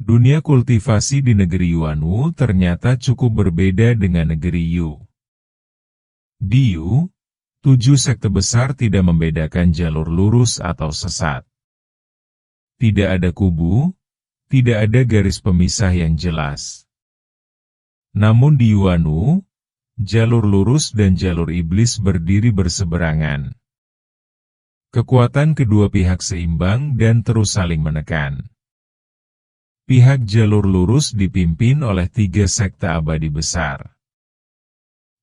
Dunia kultivasi di negeri Yuanwu ternyata cukup berbeda dengan negeri Yu. Di Yu, 7 sekte besar tidak membedakan jalur lurus atau sesat. Tidak ada kubu, tidak ada garis pemisah yang jelas. Namun di Yuanwu, jalur lurus dan jalur iblis berdiri berseberangan. Kekuatan kedua pihak seimbang dan terus saling menekan. Pihak jalur lurus dipimpin oleh 3 sekte abadi besar.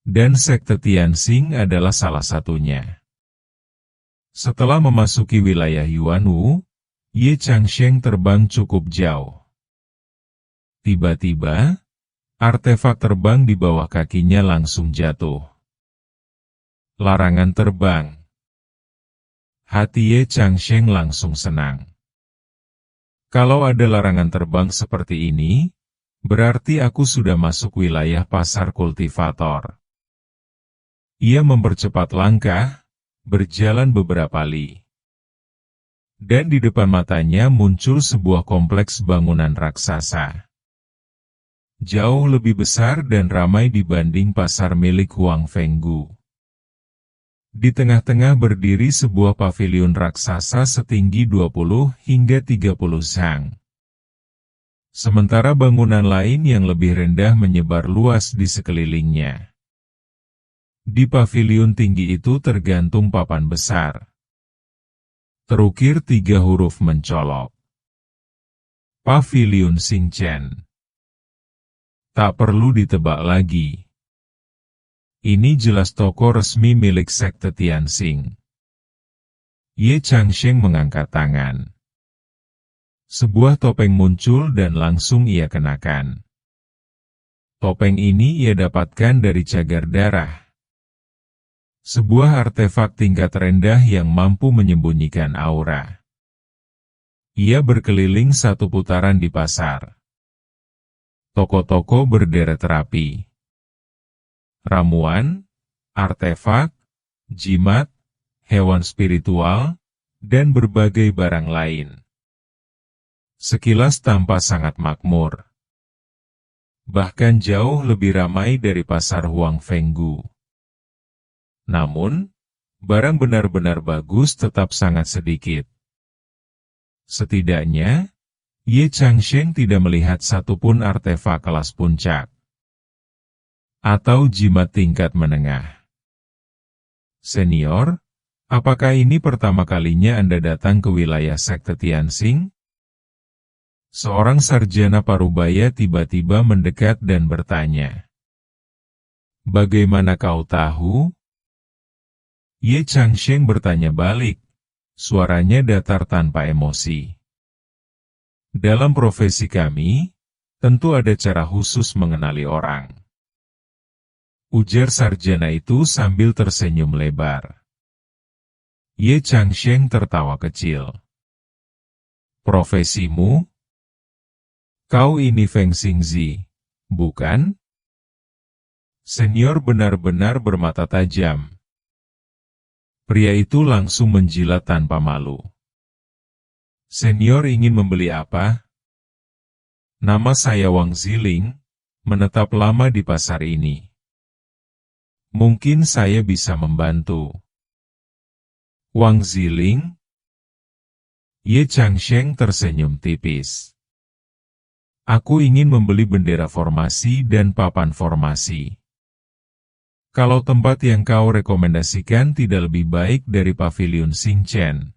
Dan sekte Tianxing adalah salah satunya. Setelah memasuki wilayah Yuanwu, Ye Changsheng terbang cukup jauh. Tiba-tiba, artefak terbang di bawah kakinya langsung jatuh. Larangan terbang. Hati Ye Changsheng langsung senang. Kalau ada larangan terbang seperti ini, berarti aku sudah masuk wilayah pasar kultivator. Ia mempercepat langkah, berjalan beberapa li. Dan di depan matanya muncul sebuah kompleks bangunan raksasa. Jauh lebih besar dan ramai dibanding pasar milik Huang Fenggu. Di tengah-tengah berdiri sebuah pavilion raksasa setinggi 20 hingga 30 sang. Sementara bangunan lain yang lebih rendah menyebar luas di sekelilingnya. Di pavilion tinggi itu tergantung papan besar. Terukir 3 huruf mencolok. Pavilion Xingchen. Tak perlu ditebak lagi. Ini jelas toko resmi milik sekte Tianxing. Ye Changsheng mengangkat tangan. Sebuah topeng muncul dan langsung ia kenakan. Topeng ini ia dapatkan dari cagar darah. Sebuah artefak tingkat rendah yang mampu menyembunyikan aura. Ia berkeliling 1 putaran di pasar. Toko-toko berderet rapi. Ramuan, artefak, jimat, hewan spiritual, dan berbagai barang lain. Sekilas tampak sangat makmur. Bahkan jauh lebih ramai dari pasar Huang Fenggu. Namun, barang benar-benar bagus tetap sangat sedikit. Setidaknya, Ye Changsheng tidak melihat satupun artefak kelas puncak. Atau jimat tingkat menengah. Senior, apakah ini pertama kalinya Anda datang ke wilayah sekte Tianxing? Seorang sarjana parubaya tiba-tiba mendekat dan bertanya. Bagaimana kau tahu? Ye Changsheng bertanya balik, suaranya datar tanpa emosi. Dalam profesi kami, tentu ada cara khusus mengenali orang. Ujar sarjana itu sambil tersenyum lebar. Ye Changsheng tertawa kecil. Profesimu? Kau ini Feng Xingzi, bukan? Senior benar-benar bermata tajam. Pria itu langsung menjilat tanpa malu. Senior ingin membeli apa? Nama saya Wang Ziling, menetap lama di pasar ini. Mungkin saya bisa membantu. Wang Ziling? Ye Changsheng tersenyum tipis. Aku ingin membeli bendera formasi dan papan formasi. Kalau tempat yang kau rekomendasikan tidak lebih baik dari pavilion Xingchen,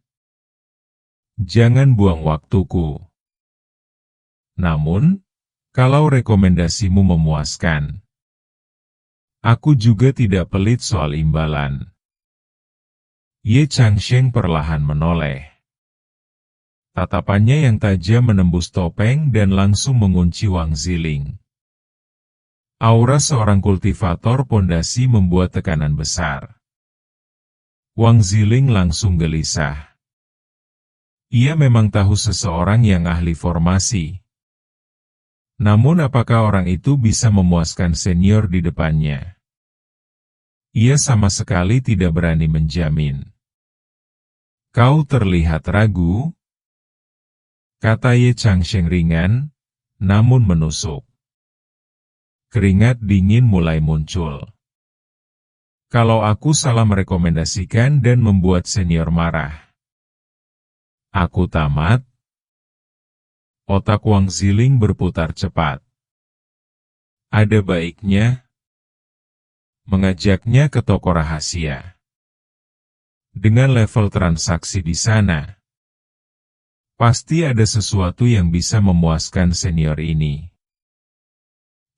jangan buang waktuku. Namun, kalau rekomendasimu memuaskan, aku juga tidak pelit soal imbalan. Ye Changsheng perlahan menoleh. Tatapannya yang tajam menembus topeng dan langsung mengunci Wang Ziling. Aura seorang kultivator pondasi membuat tekanan besar. Wang Ziling langsung gelisah. Ia memang tahu seseorang yang ahli formasi. Namun apakah orang itu bisa memuaskan senior di depannya? Ia sama sekali tidak berani menjamin. Kau terlihat ragu, kata Ye Changsheng ringan, namun menusuk. Keringat dingin mulai muncul. Kalau aku salah merekomendasikan dan membuat senior marah. Aku tamat. Otak Wang Ziling berputar cepat. Ada baiknya mengajaknya ke toko rahasia. Dengan level transaksi di sana, pasti ada sesuatu yang bisa memuaskan senior ini.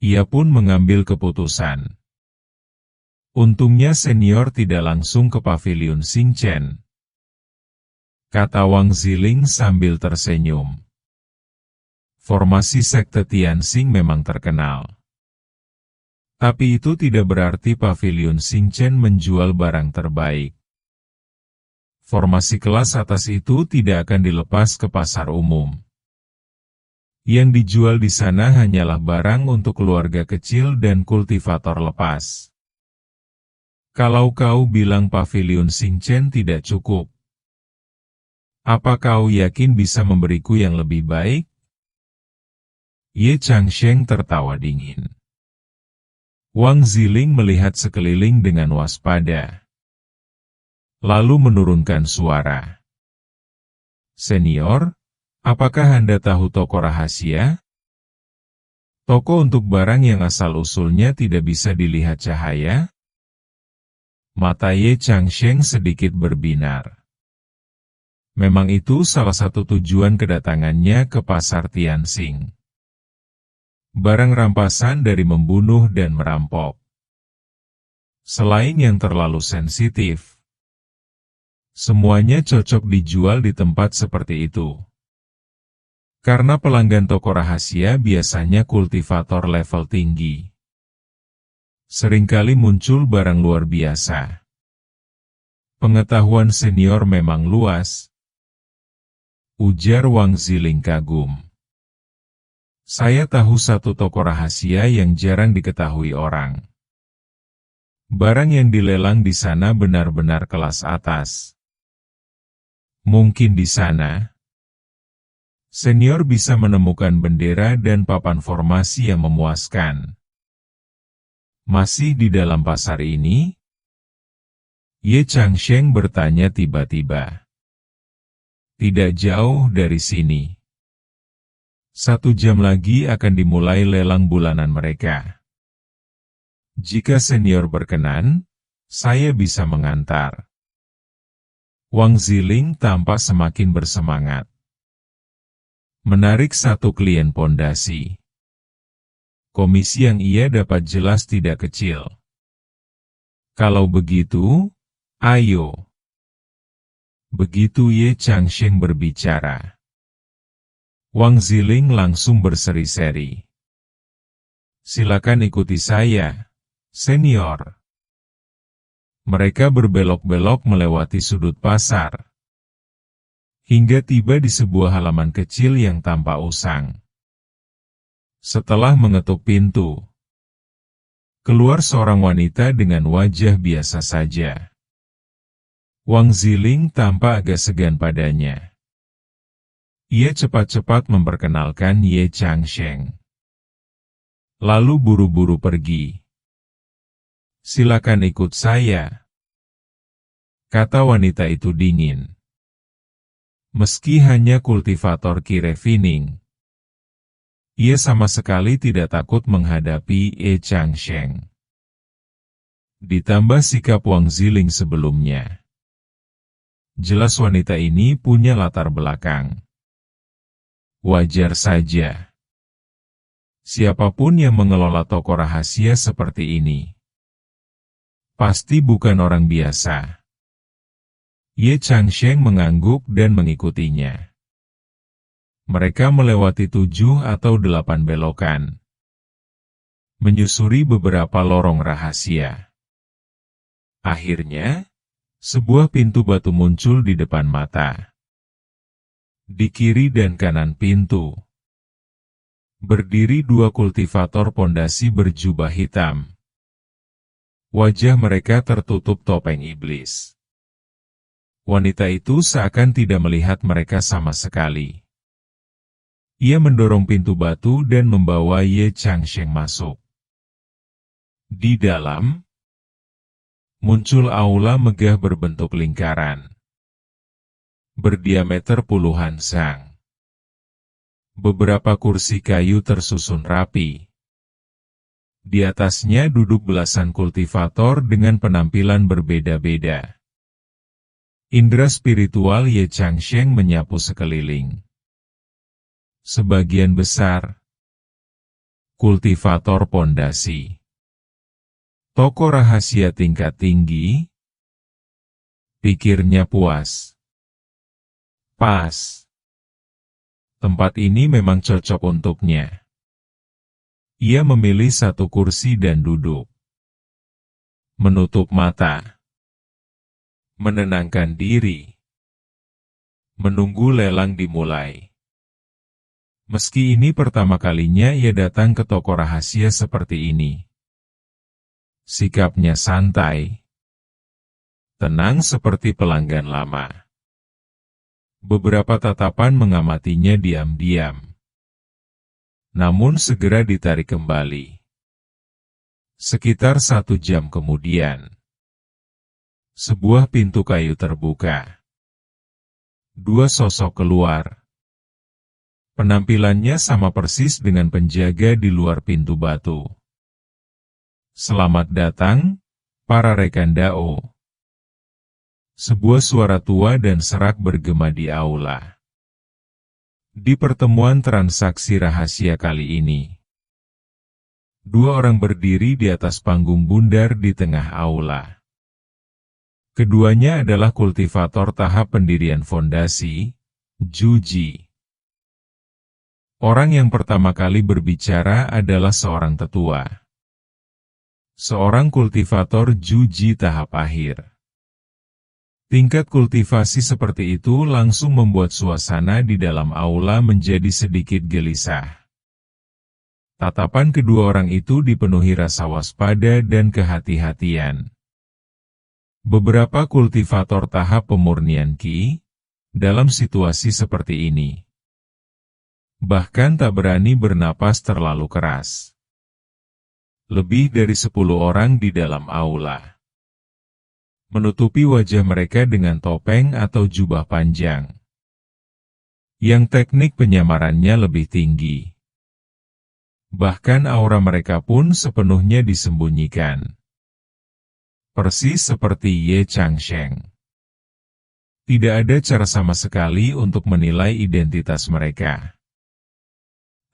Ia pun mengambil keputusan. Untungnya senior tidak langsung ke pavilion Xingchen, kata Wang Ziling sambil tersenyum. Formasi sekte Tianxing memang terkenal. Tapi itu tidak berarti pavilion Xingchen menjual barang terbaik. Formasi kelas atas itu tidak akan dilepas ke pasar umum. Yang dijual di sana hanyalah barang untuk keluarga kecil dan kultivator lepas. Kalau kau bilang pavilion Xingchen tidak cukup, apa kau yakin bisa memberiku yang lebih baik? Ye Changsheng tertawa dingin. Wang Ziling melihat sekeliling dengan waspada. Lalu menurunkan suara. Senior, apakah Anda tahu toko rahasia? Toko untuk barang yang asal-usulnya tidak bisa dilihat cahaya? Mata Ye Changsheng sedikit berbinar. Memang itu salah satu tujuan kedatangannya ke pasar Tianxing. Barang rampasan dari membunuh dan merampok. Selain yang terlalu sensitif, semuanya cocok dijual di tempat seperti itu. Karena pelanggan toko rahasia biasanya kultivator level tinggi. Seringkali muncul barang luar biasa. Pengetahuan senior memang luas, ujar Wang Ziling kagum. Saya tahu satu toko rahasia yang jarang diketahui orang. Barang yang dilelang di sana benar-benar kelas atas. Mungkin di sana, senior bisa menemukan bendera dan papan formasi yang memuaskan. Masih di dalam pasar ini? Ye Changsheng bertanya tiba-tiba. Tidak jauh dari sini. 1 jam lagi akan dimulai lelang bulanan mereka. Jika senior berkenan, saya bisa mengantar. Wang Ziling tampak semakin bersemangat. Menarik satu klien pondasi. Komisi yang ia dapat jelas tidak kecil. Kalau begitu, ayo. Begitu Ye Changsheng berbicara, Wang Ziling langsung berseri-seri. Silakan ikuti saya, senior. Mereka berbelok-belok melewati sudut pasar, hingga tiba di sebuah halaman kecil yang tampak usang. Setelah mengetuk pintu, keluar seorang wanita dengan wajah biasa saja. Wang Ziling tampak agak segan padanya. Ia cepat-cepat memperkenalkan Ye Changsheng. Lalu buru-buru pergi. Silakan ikut saya, kata wanita itu dingin. Meski hanya kultivator Kirefining, ia sama sekali tidak takut menghadapi Ye Changsheng. Ditambah sikap Wang Ziling sebelumnya. Jelas wanita ini punya latar belakang. Wajar saja. Siapapun yang mengelola toko rahasia seperti ini, pasti bukan orang biasa. Ye Changsheng mengangguk dan mengikutinya. Mereka melewati 7 atau 8 belokan, menyusuri beberapa lorong rahasia. Akhirnya, sebuah pintu batu muncul di depan mata. Di kiri dan kanan pintu, berdiri 2 kultivator pondasi berjubah hitam. Wajah mereka tertutup topeng iblis. Wanita itu seakan tidak melihat mereka sama sekali. Ia mendorong pintu batu dan membawa Ye Changsheng masuk. Di dalam, muncul aula megah berbentuk lingkaran, berdiameter puluhan sang. Beberapa kursi kayu tersusun rapi. Di atasnya duduk belasan kultivator dengan penampilan berbeda-beda. Indra spiritual Ye Changsheng menyapu sekeliling. Sebagian besar kultivator pondasi, tokoh rahasia tingkat tinggi, pikirnya puas. Pas. Tempat ini memang cocok untuknya. Ia memilih satu kursi dan duduk. Menutup mata. Menenangkan diri. Menunggu lelang dimulai. Meski ini pertama kalinya ia datang ke toko rahasia seperti ini. Sikapnya santai. Tenang seperti pelanggan lama. Beberapa tatapan mengamatinya diam-diam. Namun segera ditarik kembali. Sekitar 1 jam kemudian, sebuah pintu kayu terbuka. 2 sosok keluar. Penampilannya sama persis dengan penjaga di luar pintu batu. Selamat datang, para rekan Dao. Sebuah suara tua dan serak bergema di aula. Di pertemuan transaksi rahasia kali ini, 2 orang berdiri di atas panggung bundar di tengah aula. Keduanya adalah kultivator tahap pendirian fondasi, Juji. Orang yang pertama kali berbicara adalah seorang tetua. Seorang kultivator Juji tahap akhir. Tingkat kultivasi seperti itu langsung membuat suasana di dalam aula menjadi sedikit gelisah. Tatapan kedua orang itu dipenuhi rasa waspada dan kehati-hatian. Beberapa kultivator tahap pemurnian Qi, dalam situasi seperti ini, bahkan tak berani bernapas terlalu keras. Lebih dari 10 orang di dalam aula. Menutupi wajah mereka dengan topeng atau jubah panjang, yang teknik penyamarannya lebih tinggi. Bahkan aura mereka pun sepenuhnya disembunyikan. Persis seperti Ye Changsheng. Tidak ada cara sama sekali untuk menilai identitas mereka.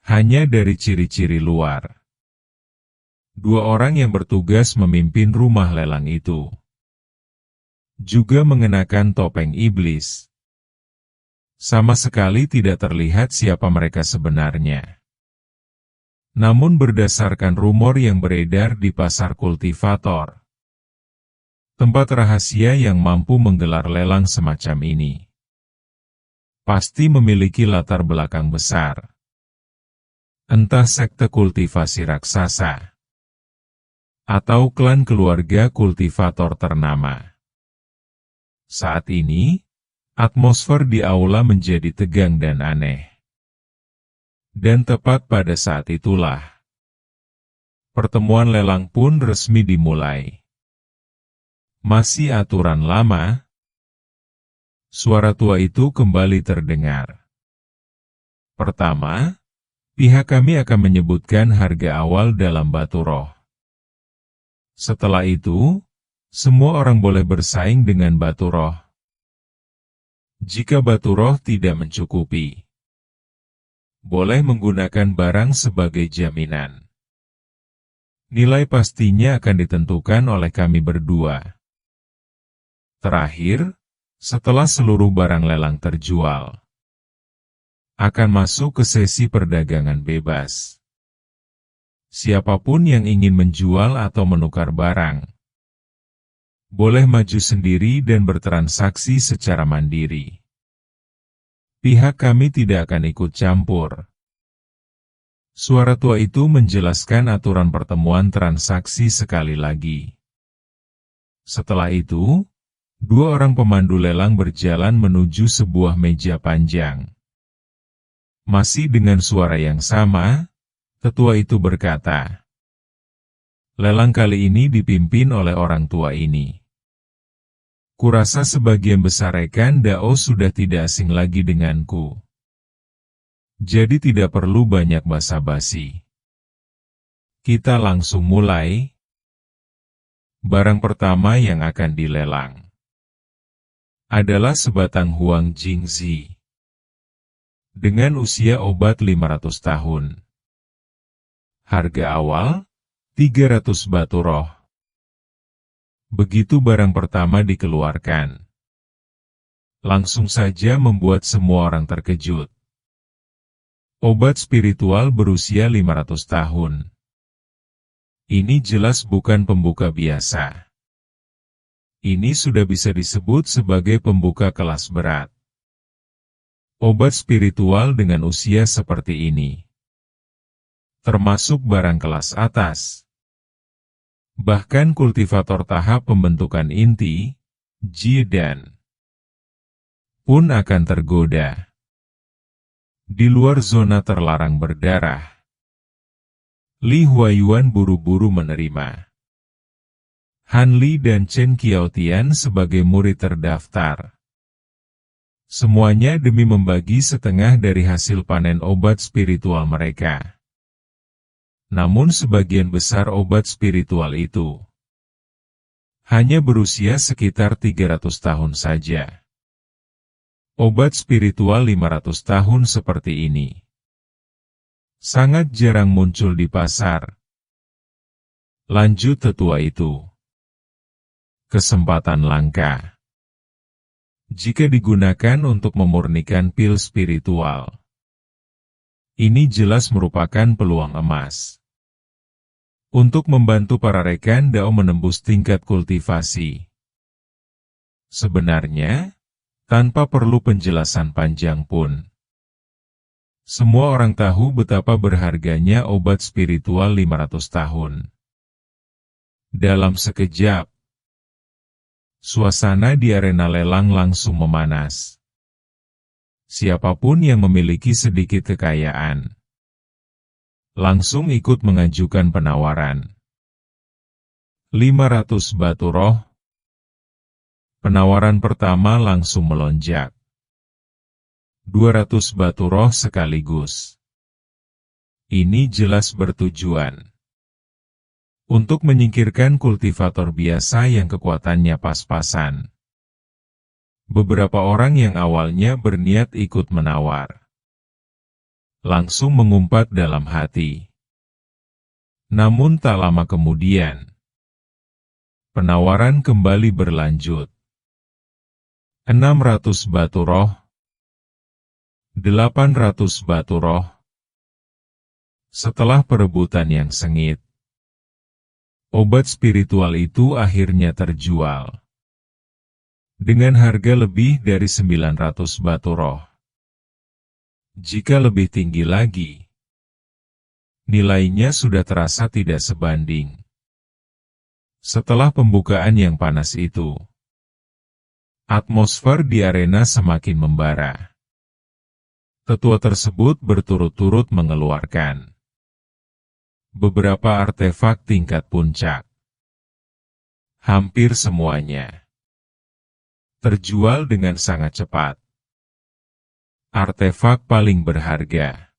Hanya dari ciri-ciri luar. 2 orang yang bertugas memimpin rumah lelang itu juga mengenakan topeng iblis. Sama sekali tidak terlihat siapa mereka sebenarnya. Namun berdasarkan rumor yang beredar di pasar kultivator, tempat rahasia yang mampu menggelar lelang semacam ini pasti memiliki latar belakang besar. Entah sekte kultivasi raksasa, atau klan keluarga kultivator ternama. Saat ini, atmosfer di aula menjadi tegang dan aneh. Dan tepat pada saat itulah, pertemuan lelang pun resmi dimulai. Masih aturan lama? Suara tua itu kembali terdengar. Pertama, pihak kami akan menyebutkan harga awal dalam batu roh. Setelah itu, semua orang boleh bersaing dengan batu roh. Jika batu roh tidak mencukupi, boleh menggunakan barang sebagai jaminan. Nilai pastinya akan ditentukan oleh kami berdua. Terakhir, setelah seluruh barang lelang terjual, akan masuk ke sesi perdagangan bebas. Siapapun yang ingin menjual atau menukar barang, boleh maju sendiri dan bertransaksi secara mandiri. Pihak kami tidak akan ikut campur. Suara tua itu menjelaskan aturan pertemuan transaksi sekali lagi. Setelah itu, 2 orang pemandu lelang berjalan menuju sebuah meja panjang. Masih dengan suara yang sama, tetua itu berkata, "Lelang kali ini dipimpin oleh orang tua ini. Kurasa sebagian besar rekan Dao sudah tidak asing lagi denganku. Jadi tidak perlu banyak basa-basi. Kita langsung mulai. Barang pertama yang akan dilelang adalah sebatang Huang Jingzi dengan usia obat 500 tahun. Harga awal 300 batu roh. Begitu barang pertama dikeluarkan, langsung saja membuat semua orang terkejut. Obat spiritual berusia 500 tahun. Ini jelas bukan pembuka biasa. Ini sudah bisa disebut sebagai pembuka kelas berat. Obat spiritual dengan usia seperti ini termasuk barang kelas atas. Bahkan kultivator tahap pembentukan inti, Jidan, pun akan tergoda. Di luar zona terlarang berdarah, Li Huayuan buru-buru menerima Han Li dan Chen Qiaotian sebagai murid terdaftar. Semuanya demi membagi setengah dari hasil panen obat spiritual mereka. Namun sebagian besar obat spiritual itu hanya berusia sekitar 300 tahun saja. Obat spiritual 500 tahun seperti ini sangat jarang muncul di pasar. Lanjut tetua itu. Kesempatan langka jika digunakan untuk memurnikan pil spiritual. Ini jelas merupakan peluang emas untuk membantu para rekan Dao menembus tingkat kultivasi. Sebenarnya, tanpa perlu penjelasan panjang pun, semua orang tahu betapa berharganya obat spiritual 500 tahun. Dalam sekejap, suasana di arena lelang langsung memanas. Siapapun yang memiliki sedikit kekayaan langsung ikut mengajukan penawaran. 500 batu roh. Penawaran pertama langsung melonjak. 200 batu roh sekaligus. Ini jelas bertujuan untuk menyingkirkan kultivator biasa yang kekuatannya pas-pasan. Beberapa orang yang awalnya berniat ikut menawar langsung mengumpat dalam hati. Namun tak lama kemudian, penawaran kembali berlanjut. 600 batu roh, 800 batu roh. Setelah perebutan yang sengit, obat spiritual itu akhirnya terjual dengan harga lebih dari 900 batu roh. Jika lebih tinggi lagi, nilainya sudah terasa tidak sebanding. Setelah pembukaan yang panas itu, atmosfer di arena semakin membara. Tetua tersebut berturut-turut mengeluarkan beberapa artefak tingkat puncak. Hampir semuanya terjual dengan sangat cepat. Artefak paling berharga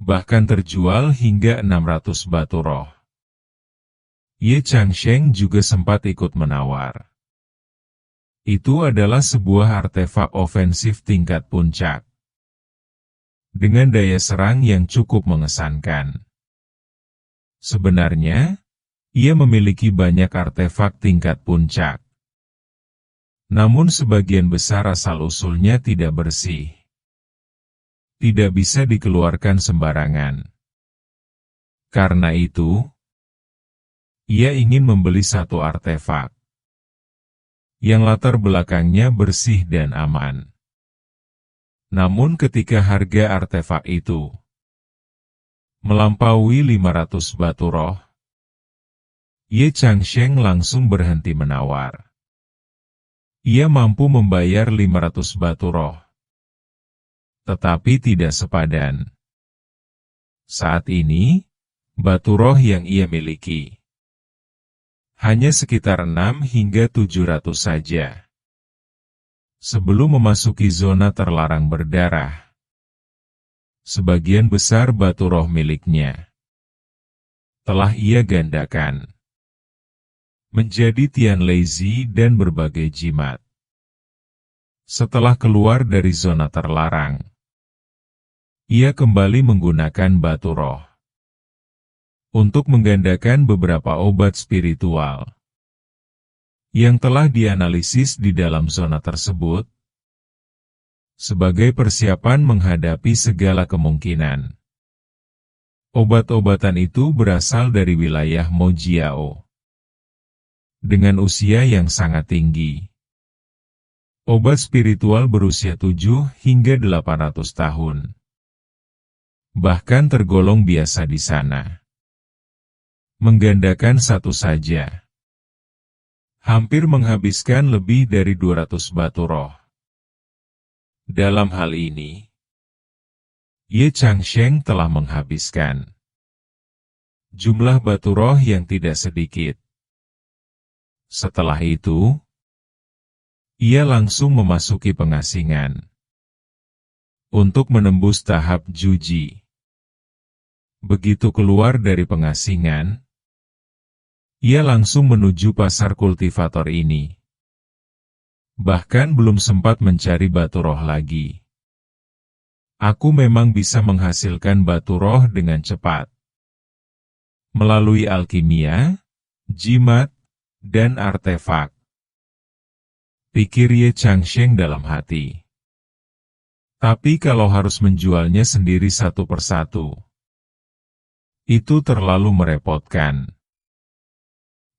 bahkan terjual hingga 600 batu roh. Ye Changsheng juga sempat ikut menawar. Itu adalah sebuah artefak ofensif tingkat puncak dengan daya serang yang cukup mengesankan. Sebenarnya, ia memiliki banyak artefak tingkat puncak. Namun sebagian besar asal-usulnya tidak bersih. Tidak bisa dikeluarkan sembarangan. Karena itu, ia ingin membeli satu artefak yang latar belakangnya bersih dan aman. Namun ketika harga artefak itu melampaui 500 batu roh, Ye Changsheng langsung berhenti menawar. Ia mampu membayar 500 batu roh. tetapi tidak sepadan. Saat ini, batu roh yang ia miliki hanya sekitar 6 hingga 700 saja. Sebelum memasuki zona terlarang berdarah, sebagian besar batu roh miliknya telah ia gandakan menjadi Tian Lazy dan berbagai jimat. Setelah keluar dari zona terlarang, ia kembali menggunakan batu roh untuk menggandakan beberapa obat spiritual yang telah dianalisis di dalam zona tersebut sebagai persiapan menghadapi segala kemungkinan. Obat-obatan itu berasal dari wilayah Mojiao dengan usia yang sangat tinggi. Obat spiritual berusia 7 hingga 800 tahun. Bahkan tergolong biasa di sana. Menggandakan satu saja hampir menghabiskan lebih dari 200 batu roh. Dalam hal ini, Ye Changsheng telah menghabiskan jumlah batu roh yang tidak sedikit. Setelah itu, ia langsung memasuki pengasingan untuk menembus tahap Juji. Begitu keluar dari pengasingan, ia langsung menuju pasar kultivator ini. Bahkan belum sempat mencari batu roh lagi. Aku memang bisa menghasilkan batu roh dengan cepat. Melalui alkimia, jimat, dan artefak. Pikir Ye Changsheng dalam hati. Tapi kalau harus menjualnya sendiri satu persatu, itu terlalu merepotkan.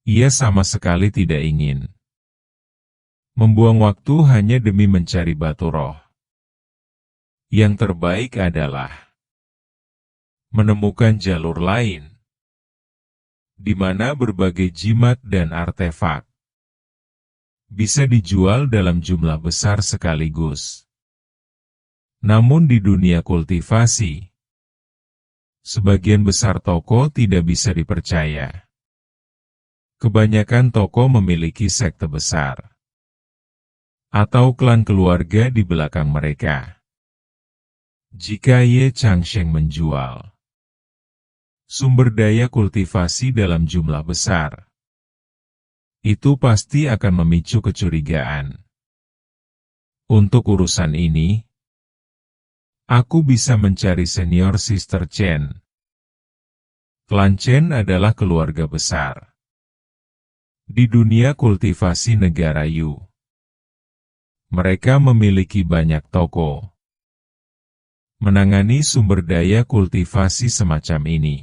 Ia sama sekali tidak ingin membuang waktu hanya demi mencari batu roh. Yang terbaik adalah menemukan jalur lain, di mana berbagai jimat dan artefak bisa dijual dalam jumlah besar sekaligus. Namun di dunia kultivasi, sebagian besar toko tidak bisa dipercaya. Kebanyakan toko memiliki sekte besar atau klan keluarga di belakang mereka. Jika Ye Changsheng menjual sumber daya kultivasi dalam jumlah besar, itu pasti akan memicu kecurigaan. Untuk urusan ini, aku bisa mencari senior Sister Chen. Klan Chen adalah keluarga besar di dunia kultivasi negara Yu. Mereka memiliki banyak toko menangani sumber daya kultivasi semacam ini.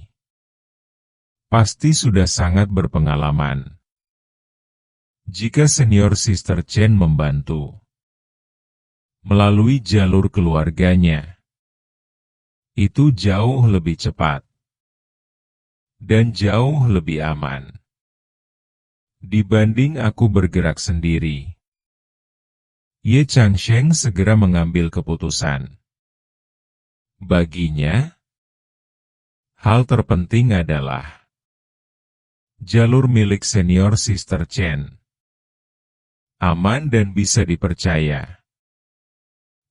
Pasti sudah sangat berpengalaman. Jika senior Sister Chen membantu melalui jalur keluarganya, itu jauh lebih cepat dan jauh lebih aman dibanding aku bergerak sendiri. Ye Changsheng segera mengambil keputusan. Baginya, hal terpenting adalah jalur milik senior Sister Chen. Aman dan bisa dipercaya.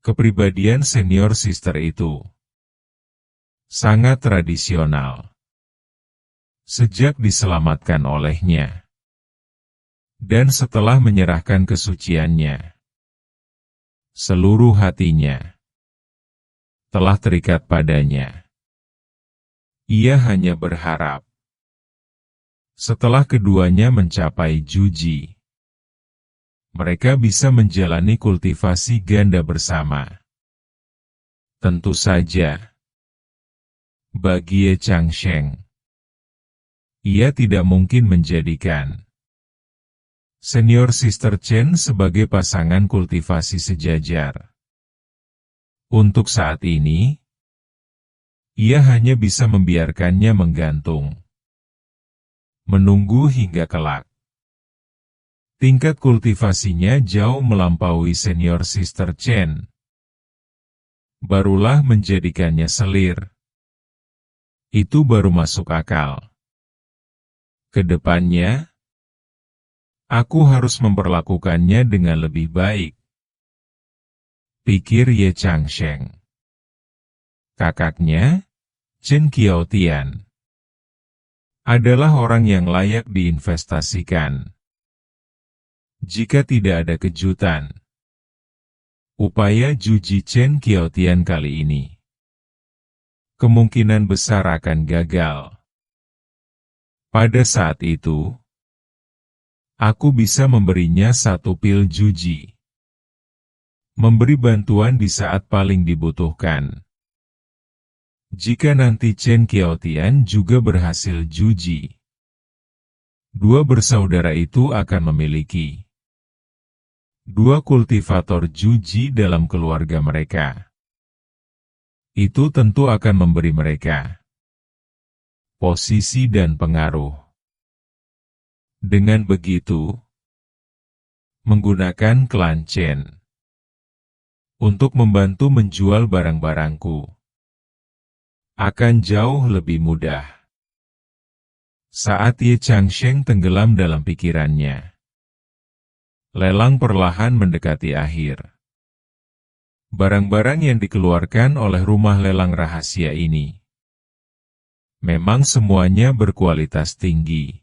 Kepribadian senior Sister itu sangat tradisional. Sejak diselamatkan olehnya, dan setelah menyerahkan kesuciannya, seluruh hatinya telah terikat padanya. Ia hanya berharap setelah keduanya mencapai Juji, mereka bisa menjalani kultivasi ganda bersama. Tentu saja, bagi Ye Changsheng, ia tidak mungkin menjadikan senior Sister Chen sebagai pasangan kultivasi sejajar. Untuk saat ini, ia hanya bisa membiarkannya menggantung, menunggu hingga kelak tingkat kultivasinya jauh melampaui senior Sister Chen. barulah menjadikannya selir. Itu baru masuk akal. Kedepannya, aku harus memperlakukannya dengan lebih baik, pikir Ye Changsheng. Kakaknya, Chen Qiaotian, adalah orang yang layak diinvestasikan. Jika tidak ada kejutan, upaya Juji Chen Qiaotian kali ini kemungkinan besar akan gagal. Pada saat itu, aku bisa memberinya 1 pil Juji. Memberi bantuan di saat paling dibutuhkan. Jika nanti Chen Qiaotian juga berhasil Juji, 2 bersaudara itu akan memiliki 2 kultivator Juji dalam keluarga mereka. Itu tentu akan memberi mereka posisi dan pengaruh. Dengan begitu, menggunakan klan Chen untuk membantu menjual barang-barangku akan jauh lebih mudah. Saat Ye Changsheng tenggelam dalam pikirannya, lelang perlahan mendekati akhir. Barang-barang yang dikeluarkan oleh rumah lelang rahasia ini memang semuanya berkualitas tinggi.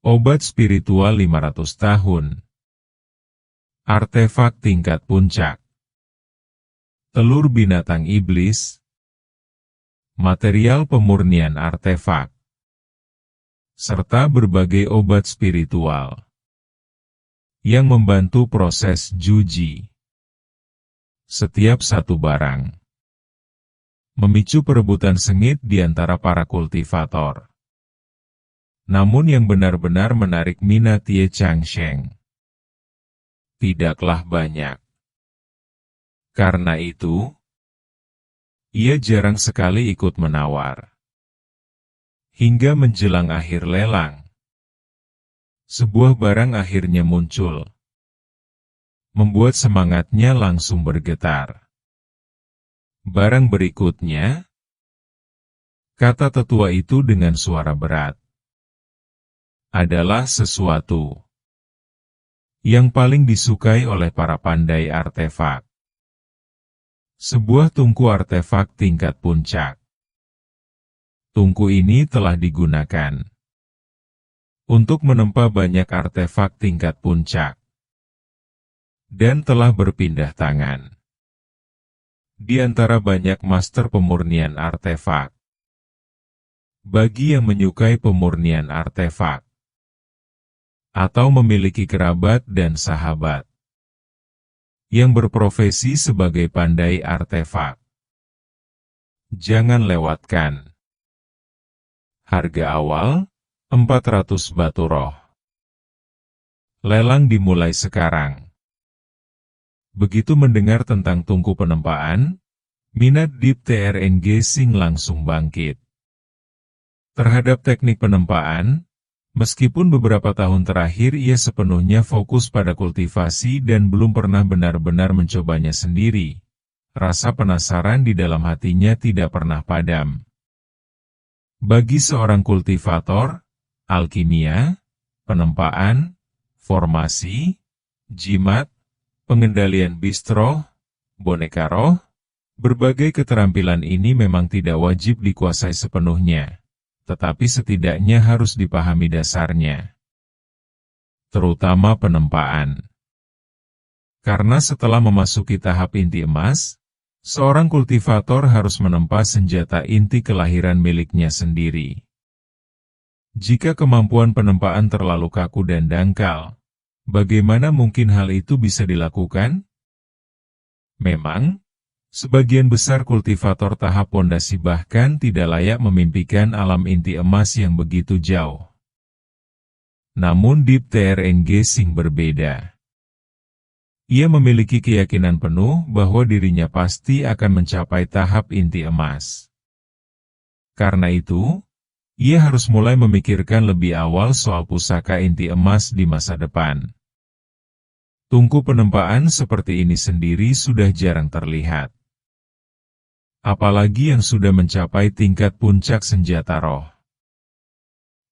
Obat spiritual 500 tahun, artefak tingkat puncak, telur binatang iblis, material pemurnian artefak, serta berbagai obat spiritual yang membantu proses Juji. Setiap satu barang memicu perebutan sengit di antara para kultivator. Namun yang benar-benar menarik minat Ye Changsheng tidaklah banyak. Karena itu, ia jarang sekali ikut menawar. Hingga menjelang akhir lelang, sebuah barang akhirnya muncul, membuat semangatnya langsung bergetar. Barang berikutnya, kata tetua itu dengan suara berat, adalah sesuatu yang paling disukai oleh para pandai artefak. Sebuah tungku artefak tingkat puncak. Tungku ini telah digunakan untuk menempa banyak artefak tingkat puncak dan telah berpindah tangan di antara banyak master pemurnian artefak. Bagi yang menyukai pemurnian artefak, atau memiliki kerabat dan sahabat yang berprofesi sebagai pandai artefak, jangan lewatkan. Harga awal, 400 batu roh. Lelang dimulai sekarang. Begitu mendengar tentang tungku penempaan, minat Deep TRNG Sing langsung bangkit. Terhadap teknik penempaan, meskipun beberapa tahun terakhir ia sepenuhnya fokus pada kultivasi dan belum pernah benar-benar mencobanya sendiri, rasa penasaran di dalam hatinya tidak pernah padam. Bagi seorang kultivator, alkimia, penempaan, formasi, jimat, pengendalian bistro, boneka roh, berbagai keterampilan ini memang tidak wajib dikuasai sepenuhnya, tetapi setidaknya harus dipahami dasarnya. Terutama penempaan. Karena setelah memasuki tahap inti emas, seorang kultivator harus menempa senjata inti kelahiran miliknya sendiri. Jika kemampuan penempaan terlalu kaku dan dangkal, bagaimana mungkin hal itu bisa dilakukan? Memang, sebagian besar kultivator tahap pondasi bahkan tidak layak memimpikan alam inti emas yang begitu jauh. Namun Deep TRNG Sing berbeda. Ia memiliki keyakinan penuh bahwa dirinya pasti akan mencapai tahap inti emas. Karena itu, ia harus mulai memikirkan lebih awal soal pusaka inti emas di masa depan. Tungku penempaan seperti ini sendiri sudah jarang terlihat. apalagi yang sudah mencapai tingkat puncak senjata roh.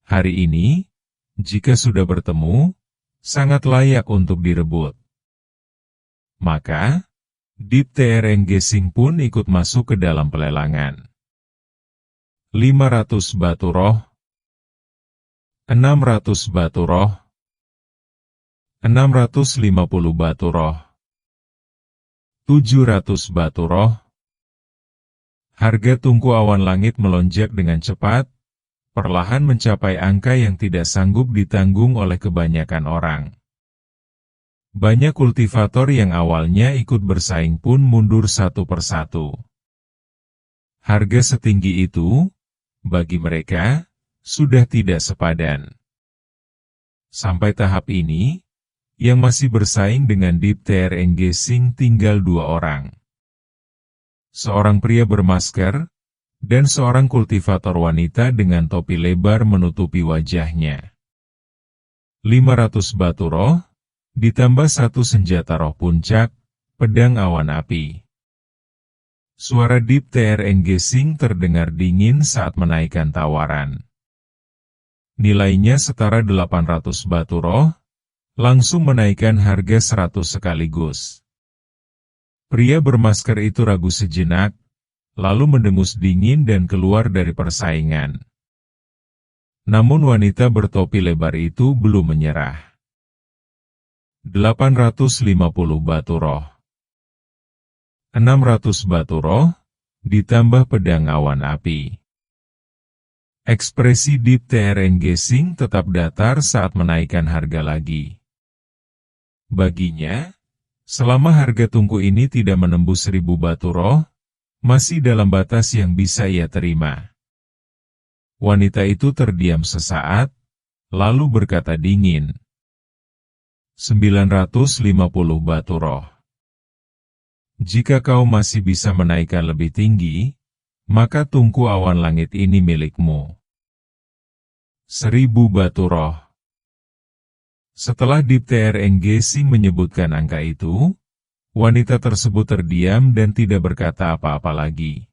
Hari ini, jika sudah bertemu, sangat layak untuk direbut. Maka, Deep TR Engaging pun ikut masuk ke dalam pelelangan. 500 batu roh, 600 batu roh, 650 batu roh, 700 batu roh. Harga tungku awan langit melonjak dengan cepat, perlahan mencapai angka yang tidak sanggup ditanggung oleh kebanyakan orang. Banyak kultivator yang awalnya ikut bersaing pun mundur satu persatu. Harga setinggi itu, bagi mereka, sudah tidak sepadan. Sampai tahap ini, yang masih bersaing dengan Deep TR Engaging tinggal 2 orang. Seorang pria bermasker, dan seorang kultivator wanita dengan topi lebar menutupi wajahnya. 500 batu roh, ditambah 1 senjata roh puncak, pedang awan api. Suara Deep TR Engaging terdengar dingin saat menaikkan tawaran. Nilainya setara 800 batu roh, langsung menaikkan harga 100 sekaligus. Pria bermasker itu ragu sejenak, lalu mendengus dingin dan keluar dari persaingan. Namun wanita bertopi lebar itu belum menyerah. 850 batu roh. 600 batu roh, ditambah pedang awan api. Ekspresi Deep TR Engaging tetap datar saat menaikkan harga lagi. Baginya, selama harga tungku ini tidak menembus 1000 batu roh, masih dalam batas yang bisa ia terima. Wanita itu terdiam sesaat, lalu berkata dingin, 950 batu roh. Jika kau masih bisa menaikkan lebih tinggi, maka tungku awan langit ini milikmu. 1000 batu roh. Setelah Deep TR Engaging menyebutkan angka itu, wanita tersebut terdiam dan tidak berkata apa-apa lagi.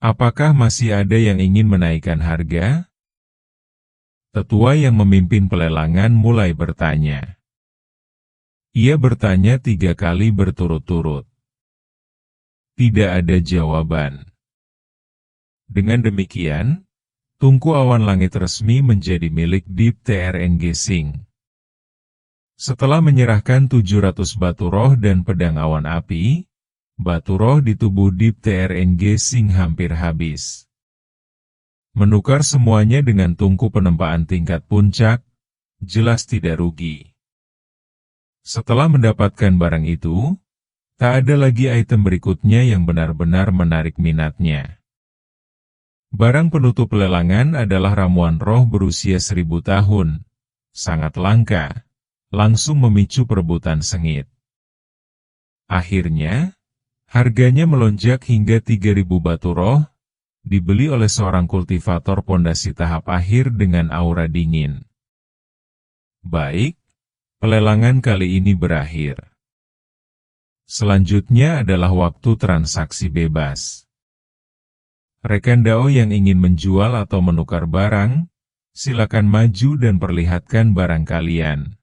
Apakah masih ada yang ingin menaikkan harga? Tetua yang memimpin pelelangan mulai bertanya. Ia bertanya 3 kali berturut-turut. Tidak ada jawaban. Dengan demikian, tungku awan langit resmi menjadi milik Deep TR Engaging. Setelah menyerahkan 700 batu roh dan pedang awan api, batu roh di tubuh Deep TR Engaging hampir habis. Menukar semuanya dengan tungku penempaan tingkat puncak, jelas tidak rugi. Setelah mendapatkan barang itu, tak ada lagi item berikutnya yang benar-benar menarik minatnya. Barang penutup lelangan adalah ramuan roh berusia 1000 tahun, sangat langka, langsung memicu perebutan sengit. Akhirnya, harganya melonjak hingga 3000 batu roh, dibeli oleh seorang kultivator pondasi tahap akhir dengan aura dingin. Baik, pelelangan kali ini berakhir. Selanjutnya adalah waktu transaksi bebas. Rekan Dao yang ingin menjual atau menukar barang, silakan maju dan perlihatkan barang kalian.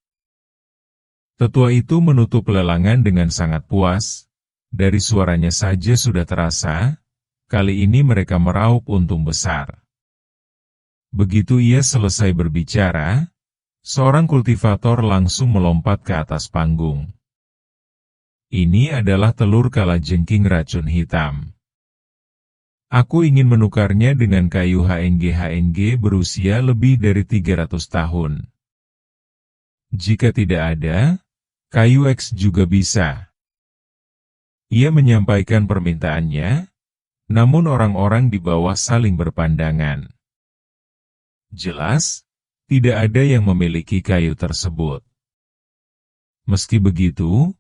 Tetua itu menutup pelelangan dengan sangat puas, dari suaranya saja sudah terasa, kali ini mereka meraup untung besar. Begitu ia selesai berbicara, seorang kultivator langsung melompat ke atas panggung. Ini adalah telur kalajengking racun hitam. Aku ingin menukarnya dengan kayu HNG berusia lebih dari 300 tahun. Jika tidak ada, kayu X juga bisa. Ia menyampaikan permintaannya, namun orang-orang di bawah saling berpandangan. Jelas, tidak ada yang memiliki kayu tersebut. Meski begitu,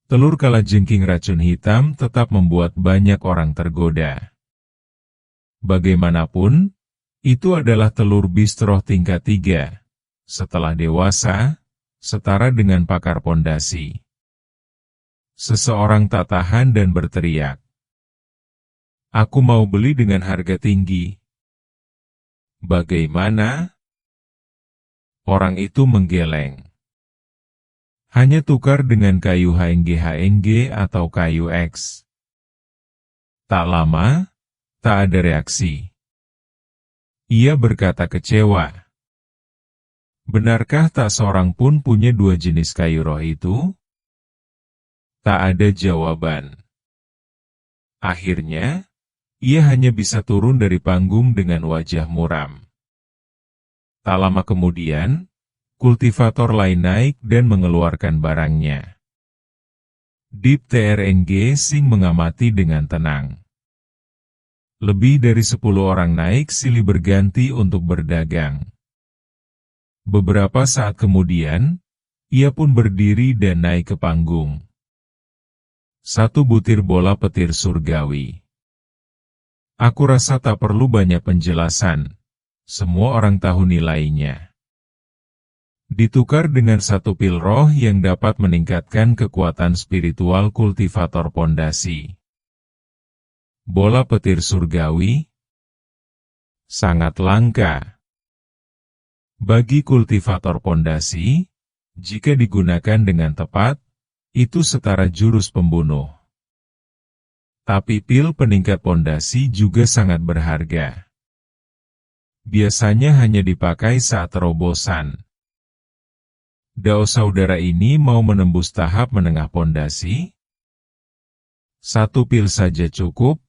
telur kalajengking racun hitam tetap membuat banyak orang tergoda. Bagaimanapun, itu adalah telur bistroh tingkat 3. Setelah dewasa, setara dengan pakar pondasi. Seseorang tak tahan dan berteriak. Aku mau beli dengan harga tinggi. Bagaimana? Orang itu menggeleng. Hanya tukar dengan kayu HNG atau kayu X. Tak lama, tak ada reaksi. Ia berkata kecewa. Benarkah tak seorang pun punya dua jenis kayu roh itu? Tak ada jawaban. Akhirnya, ia hanya bisa turun dari panggung dengan wajah muram. Tak lama kemudian, kultivator lain naik dan mengeluarkan barangnya. Deep TRNG Sing mengamati dengan tenang. Lebih dari 10 orang naik silih berganti untuk berdagang. Beberapa saat kemudian, ia pun berdiri dan naik ke panggung. 1 butir bola petir surgawi. Aku rasa tak perlu banyak penjelasan. Semua orang tahu nilainya. Ditukar dengan 1 pil roh yang dapat meningkatkan kekuatan spiritual kultivator pondasi. Bola petir surgawi sangat langka. Bagi kultivator pondasi, jika digunakan dengan tepat, itu setara jurus pembunuh. Tapi pil peningkat pondasi juga sangat berharga. Biasanya hanya dipakai saat terobosan. Dao saudara ini mau menembus tahap menengah pondasi? 1 pil saja cukup.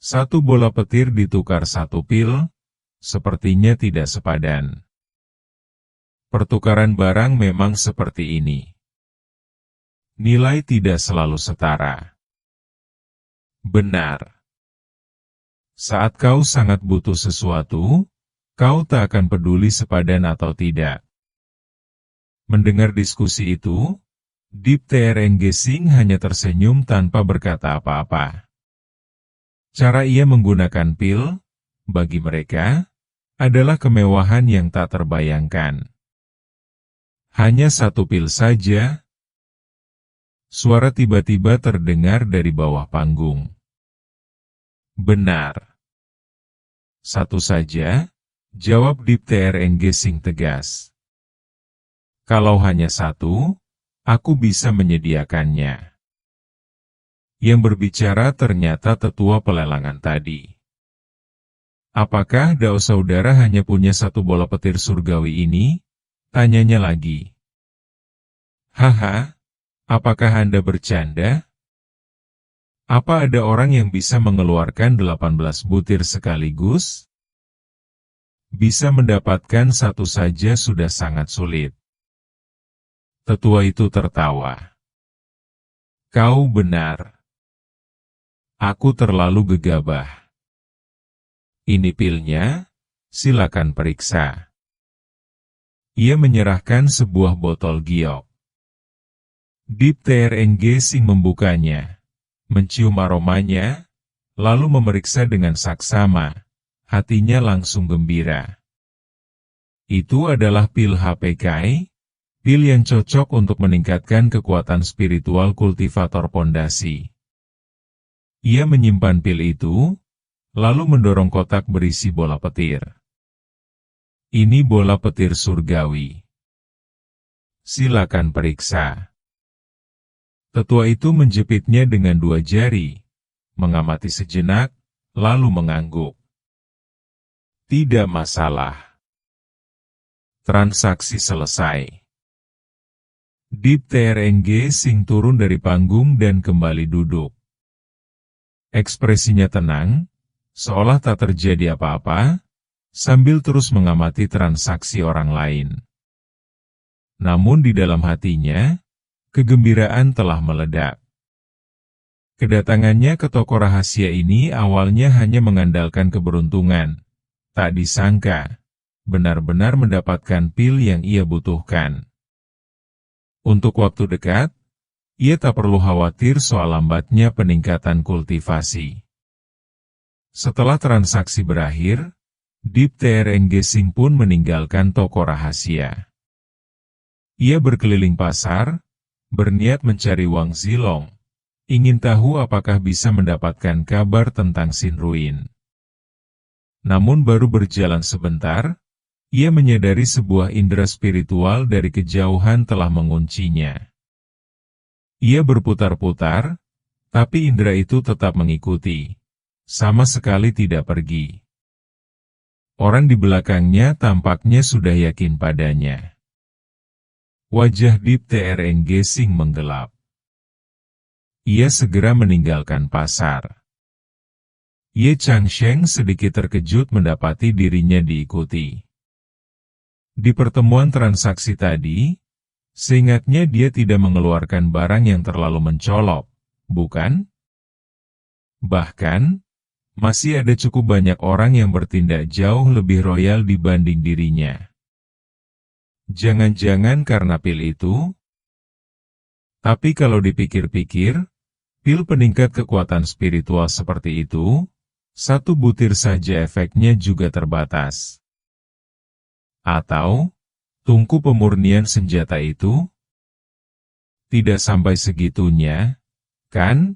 1 bola petir ditukar 1 pil, sepertinya tidak sepadan. Pertukaran barang memang seperti ini. Nilai tidak selalu setara. Benar. Saat kau sangat butuh sesuatu, kau tak akan peduli sepadan atau tidak. Mendengar diskusi itu, Deep TRNG Sing hanya tersenyum tanpa berkata apa-apa. Cara ia menggunakan pil, bagi mereka, adalah kemewahan yang tak terbayangkan. Hanya 1 pil saja. Suara tiba-tiba terdengar dari bawah panggung. Benar. 1 saja, jawab Deep TRNG Sing tegas. Kalau hanya 1, aku bisa menyediakannya. Yang berbicara ternyata tetua pelelangan tadi. Apakah Dao saudara hanya punya 1 bola petir surgawi ini? Tanyanya lagi. Haha. Apakah Anda bercanda? Apa ada orang yang bisa mengeluarkan 18 butir sekaligus? Bisa mendapatkan 1 saja sudah sangat sulit. Tetua itu tertawa. Kau benar. Aku terlalu gegabah. Ini pilnya, silakan periksa. Ia menyerahkan sebuah botol giok. Deep TRNG Sing membukanya, mencium aromanya, lalu memeriksa dengan saksama. Hatinya langsung gembira. Itu adalah pil HPK, pil yang cocok untuk meningkatkan kekuatan spiritual kultivator pondasi. Ia menyimpan pil itu, lalu mendorong kotak berisi bola petir. Ini bola petir surgawi. Silakan periksa. Tetua itu menjepitnya dengan 2 jari, mengamati sejenak, lalu mengangguk. Tidak masalah. Transaksi selesai. Deep TRNG Sing turun dari panggung dan kembali duduk. Ekspresinya tenang, seolah tak terjadi apa-apa, sambil terus mengamati transaksi orang lain. Namun di dalam hatinya, kegembiraan telah meledak. Kedatangannya ke toko rahasia ini awalnya hanya mengandalkan keberuntungan. Tak disangka, benar-benar mendapatkan pil yang ia butuhkan. Untuk waktu dekat, ia tak perlu khawatir soal lambatnya peningkatan kultivasi. Setelah transaksi berakhir, Deep TRNG Sing pun meninggalkan toko rahasia. Ia berkeliling pasar, berniat mencari Wang Zilong, ingin tahu apakah bisa mendapatkan kabar tentang Shinruin. Namun baru berjalan sebentar, ia menyadari sebuah indera spiritual dari kejauhan telah menguncinya. Ia berputar-putar, tapi indera itu tetap mengikuti, sama sekali tidak pergi. Orang di belakangnya tampaknya sudah yakin padanya. Wajah Deep Trng Gesing menggelap. Ia segera meninggalkan pasar. Ye Changsheng sedikit terkejut mendapati dirinya diikuti. Di pertemuan transaksi tadi, seingatnya dia tidak mengeluarkan barang yang terlalu mencolok, bukan? Bahkan, masih ada cukup banyak orang yang bertindak jauh lebih royal dibanding dirinya. Jangan-jangan karena pil itu? Tapi kalau dipikir-pikir, pil peningkat kekuatan spiritual seperti itu, satu butir saja efeknya juga terbatas. Atau, tungku pemurnian senjata itu? Tidak sampai segitunya, kan?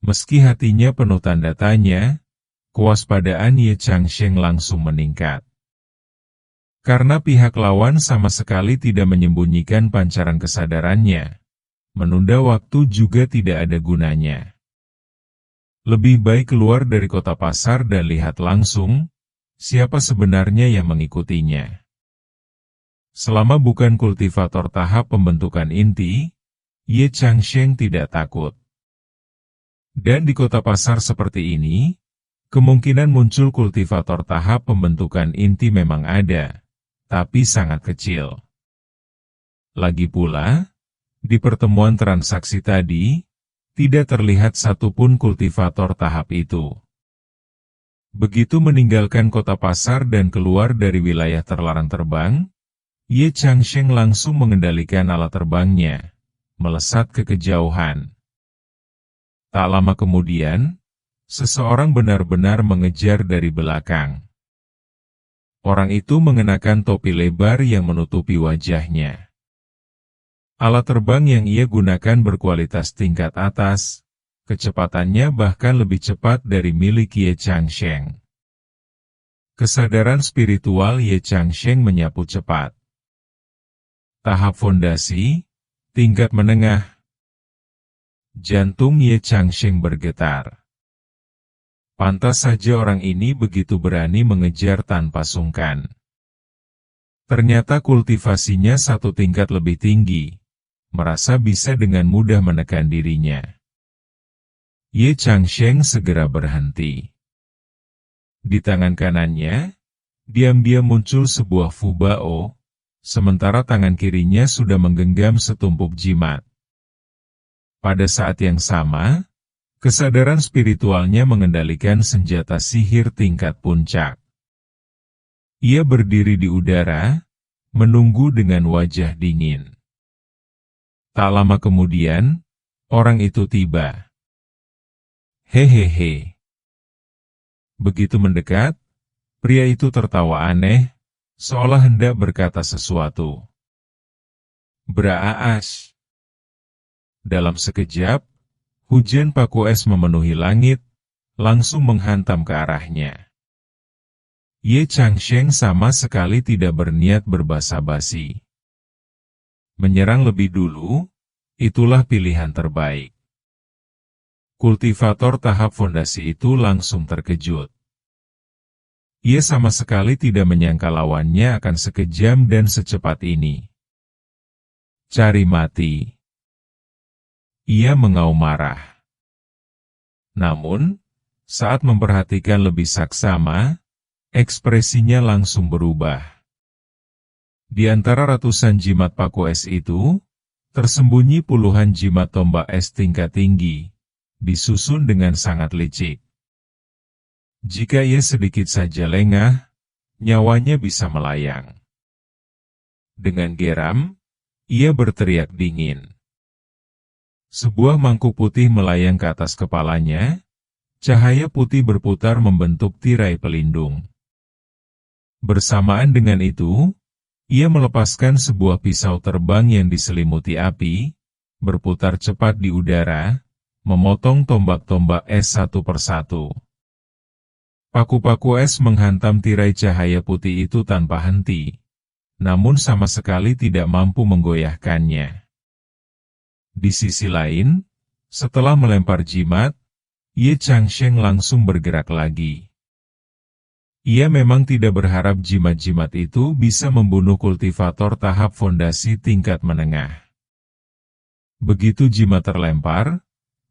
Meski hatinya penuh tanda tanya, kewaspadaan Ye Changsheng langsung meningkat. Karena pihak lawan sama sekali tidak menyembunyikan pancaran kesadarannya, menunda waktu juga tidak ada gunanya. Lebih baik keluar dari kota pasar dan lihat langsung, siapa sebenarnya yang mengikutinya. Selama bukan kultivator tahap pembentukan inti, Ye Changsheng tidak takut. Dan di kota pasar seperti ini, kemungkinan muncul kultivator tahap pembentukan inti memang ada, tapi sangat kecil. Lagi pula, di pertemuan transaksi tadi, tidak terlihat satupun kultivator tahap itu. Begitu meninggalkan kota pasar dan keluar dari wilayah terlarang terbang, Ye Changsheng langsung mengendalikan alat terbangnya, melesat ke kejauhan. Tak lama kemudian, seseorang benar-benar mengejar dari belakang. Orang itu mengenakan topi lebar yang menutupi wajahnya. Alat terbang yang ia gunakan berkualitas tingkat atas, kecepatannya bahkan lebih cepat dari milik Ye Changsheng. Kesadaran spiritual Ye Changsheng menyapu cepat. Tahap fondasi, tingkat menengah. Jantung Ye Changsheng bergetar. Pantas saja orang ini begitu berani mengejar tanpa sungkan. Ternyata kultivasinya satu tingkat lebih tinggi, merasa bisa dengan mudah menekan dirinya. Ye Changsheng segera berhenti. Di tangan kanannya, diam-diam muncul sebuah fubao, sementara tangan kirinya sudah menggenggam setumpuk jimat. Pada saat yang sama, kesadaran spiritualnya mengendalikan senjata sihir tingkat puncak. Ia berdiri di udara, menunggu dengan wajah dingin. Tak lama kemudian, orang itu tiba. Hehehe. Begitu mendekat, pria itu tertawa aneh, seolah hendak berkata sesuatu. Beraash. Dalam sekejap, hujan paku es memenuhi langit, langsung menghantam ke arahnya. Ye Changsheng sama sekali tidak berniat berbasa-basi. Menyerang lebih dulu, itulah pilihan terbaik. Kultivator tahap fondasi itu langsung terkejut. Ia sama sekali tidak menyangka lawannya akan sekejam dan secepat ini. Cari mati. Ia mengaum marah. Namun, saat memperhatikan lebih saksama, ekspresinya langsung berubah. Di antara ratusan jimat paku es itu, tersembunyi puluhan jimat tombak es tingkat tinggi, disusun dengan sangat licik. Jika ia sedikit saja lengah, nyawanya bisa melayang. Dengan geram, ia berteriak dingin. Sebuah mangkuk putih melayang ke atas kepalanya, cahaya putih berputar membentuk tirai pelindung. Bersamaan dengan itu, ia melepaskan sebuah pisau terbang yang diselimuti api, berputar cepat di udara, memotong tombak-tombak es satu persatu. Paku-paku es menghantam tirai cahaya putih itu tanpa henti, namun sama sekali tidak mampu menggoyahkannya. Di sisi lain, setelah melempar jimat, Ye Changsheng langsung bergerak lagi. Ia memang tidak berharap jimat-jimat itu bisa membunuh kultivator tahap fondasi tingkat menengah. Begitu jimat terlempar,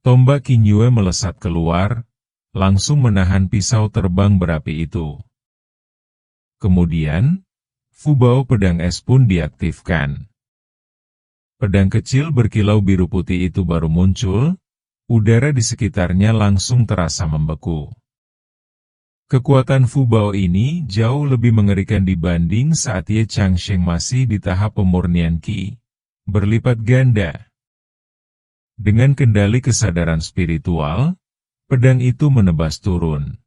tombak Qingyue melesat keluar, langsung menahan pisau terbang berapi itu. Kemudian, Fubao pedang es pun diaktifkan. Pedang kecil berkilau biru putih itu baru muncul, udara di sekitarnya langsung terasa membeku. Kekuatan Fubao ini jauh lebih mengerikan dibanding saat Ye Changsheng masih di tahap pemurnian Qi, berlipat ganda. Dengan kendali kesadaran spiritual, pedang itu menebas turun.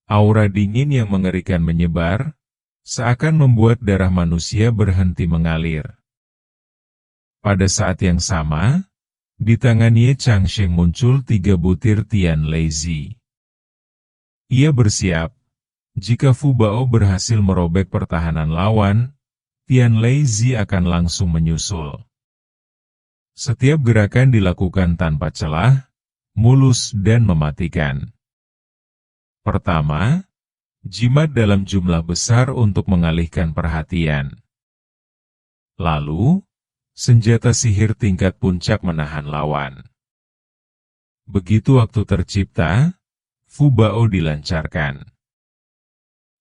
Aura dingin yang mengerikan menyebar, seakan membuat darah manusia berhenti mengalir. Pada saat yang sama, di tangan Ye Changsheng muncul 3 butir Tian Leizi. Ia bersiap, jika Fubao berhasil merobek pertahanan lawan, Tian Leizi akan langsung menyusul. Setiap gerakan dilakukan tanpa celah, mulus dan mematikan. Pertama, jimat dalam jumlah besar untuk mengalihkan perhatian. Lalu, senjata sihir tingkat puncak menahan lawan. Begitu waktu tercipta, Fubao dilancarkan.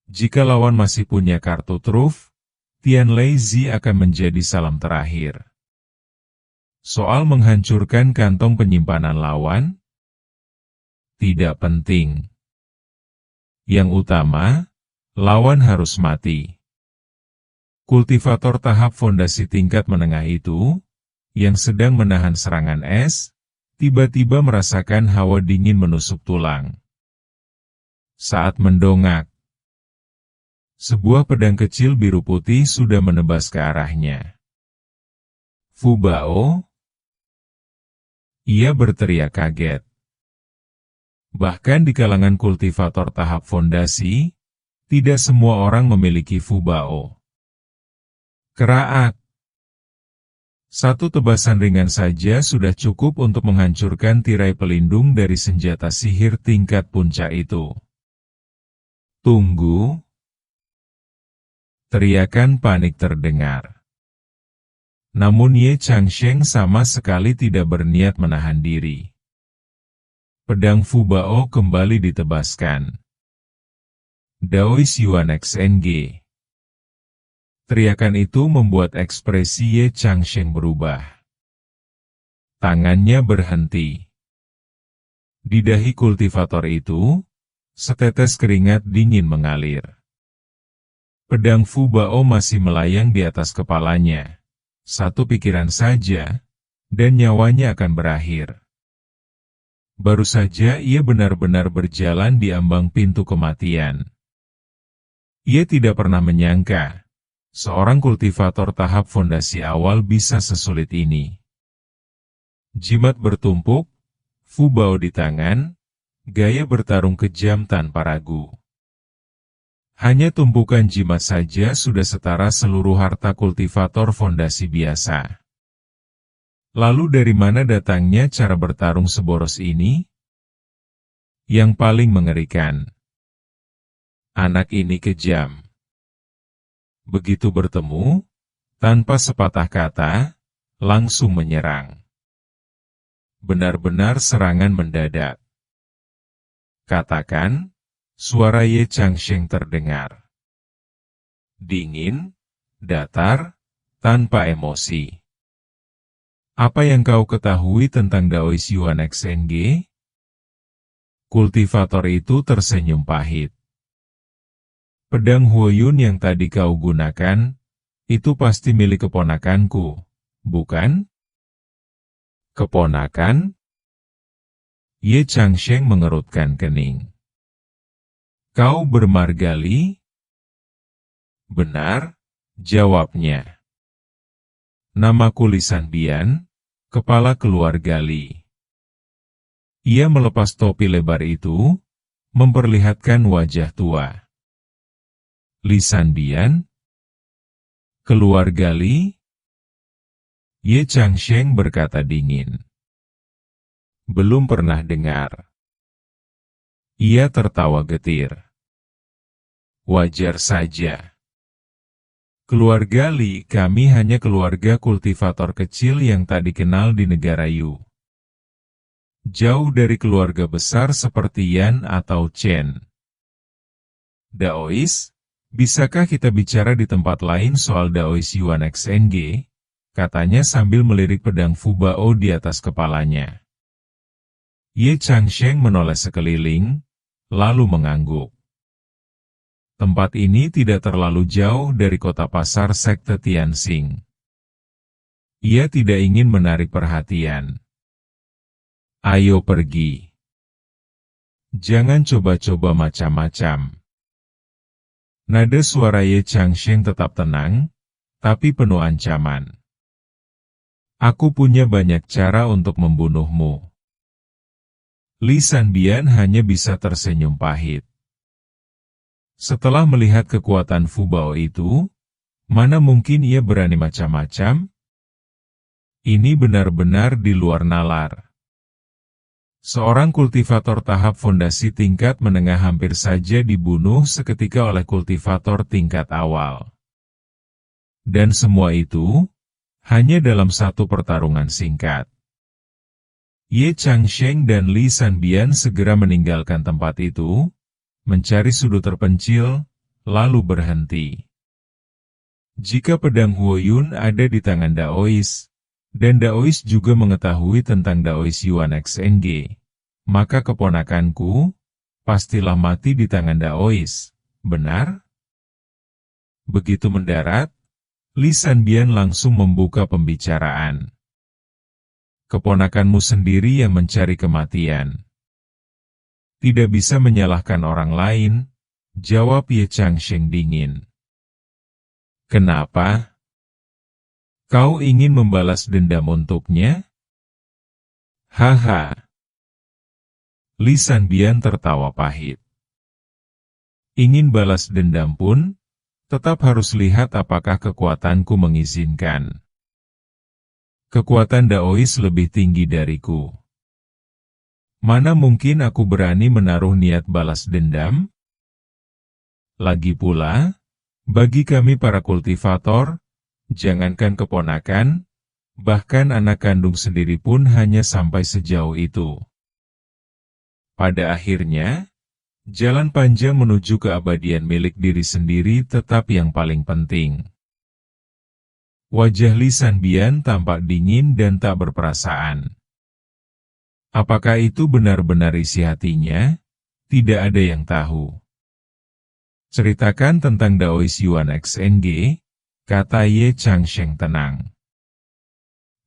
Jika lawan masih punya kartu truf, Tian Leizi akan menjadi salam terakhir. Soal menghancurkan kantong penyimpanan lawan, tidak penting. Yang utama, lawan harus mati. Kultivator tahap fondasi tingkat menengah itu, yang sedang menahan serangan es, tiba-tiba merasakan hawa dingin menusuk tulang. Saat mendongak, sebuah pedang kecil biru putih sudah menebas ke arahnya. Fubao? Ia berteriak kaget. Bahkan di kalangan kultivator tahap fondasi, tidak semua orang memiliki Fubao. Keraak. Satu tebasan ringan saja sudah cukup untuk menghancurkan tirai pelindung dari senjata sihir tingkat puncak itu. Tunggu. Teriakan panik terdengar. Namun Ye Changsheng sama sekali tidak berniat menahan diri. Pedang Fubao kembali ditebaskan. Daois Yuan XNG. Teriakan itu membuat ekspresi Ye Changsheng berubah. Tangannya berhenti. Di dahi kultivator itu, setetes keringat dingin mengalir. Pedang Fubao masih melayang di atas kepalanya. Satu pikiran saja, dan nyawanya akan berakhir. Baru saja ia benar-benar berjalan di ambang pintu kematian. Ia tidak pernah menyangka, seorang kultivator tahap fondasi awal bisa sesulit ini. Jimat bertumpuk, Fubao di tangan, gaya bertarung kejam tanpa ragu. Hanya tumpukan jimat saja sudah setara seluruh harta kultivator fondasi biasa. Lalu dari mana datangnya cara bertarung seboros ini? Yang paling mengerikan, anak ini kejam. Begitu bertemu, tanpa sepatah kata, langsung menyerang. Benar-benar serangan mendadak. Katakan, suara Ye Changsheng terdengar. Dingin, datar, tanpa emosi. Apa yang kau ketahui tentang Daois Yuan XNG? Kultivator itu tersenyum pahit. Pedang Huoyun yang tadi kau gunakan, itu pasti milik keponakanku, bukan? Keponakan? Ye Changsheng mengerutkan kening. Kau bermargali? Benar, jawabnya. Namaku Lisan Bian, Kepala keluarga Li. Ia melepas topi lebar itu, memperlihatkan wajah tua. Li Sanbian? Keluarga Li? Ye Changsheng berkata dingin. Belum pernah dengar. Ia tertawa getir. Wajar saja. Keluarga Li, kami hanya keluarga kultivator kecil yang tak dikenal di negara Yu. Jauh dari keluarga besar seperti Yan atau Chen. Daois, bisakah kita bicara di tempat lain soal Daois Yuan XNG? Katanya sambil melirik pedang Fubao di atas kepalanya. Ye Changsheng menoleh sekeliling, lalu mengangguk. Tempat ini tidak terlalu jauh dari kota pasar sekte Tianxing. Ia tidak ingin menarik perhatian. Ayo pergi. Jangan coba-coba macam-macam. Nada suara Ye Changsheng tetap tenang, tapi penuh ancaman. Aku punya banyak cara untuk membunuhmu. Li Sanbian hanya bisa tersenyum pahit. Setelah melihat kekuatan Fubao itu, mana mungkin ia berani macam-macam? Ini benar-benar di luar nalar. Seorang kultivator tahap fondasi tingkat menengah hampir saja dibunuh seketika oleh kultivator tingkat awal. Dan semua itu, hanya dalam satu pertarungan singkat. Ye Changsheng dan Li Sanbian segera meninggalkan tempat itu, mencari sudut terpencil, lalu berhenti. Jika pedang Huoyun ada di tangan Daois, dan Daois juga mengetahui tentang Daois Yuan XNG, maka keponakanku, pastilah mati di tangan Daois, benar? Begitu mendarat, Li Sanbian langsung membuka pembicaraan. Keponakanmu sendiri yang mencari kematian. Tidak bisa menyalahkan orang lain, jawab Ye Changsheng dingin. Kenapa? Kau ingin membalas dendam untuknya? Haha. Li Sanbian tertawa pahit. Ingin balas dendam pun, tetap harus lihat apakah kekuatanku mengizinkan. Kekuatan Daois lebih tinggi dariku. Mana mungkin aku berani menaruh niat balas dendam? Lagi pula, bagi kami para kultivator, jangankan keponakan, bahkan anak kandung sendiri pun hanya sampai sejauh itu. Pada akhirnya, jalan panjang menuju keabadian milik diri sendiri tetap yang paling penting. Wajah Li Sanbian tampak dingin dan tak berperasaan. Apakah itu benar-benar isi hatinya? Tidak ada yang tahu. Ceritakan tentang Daois Yuan XNG, kata Ye Changsheng tenang.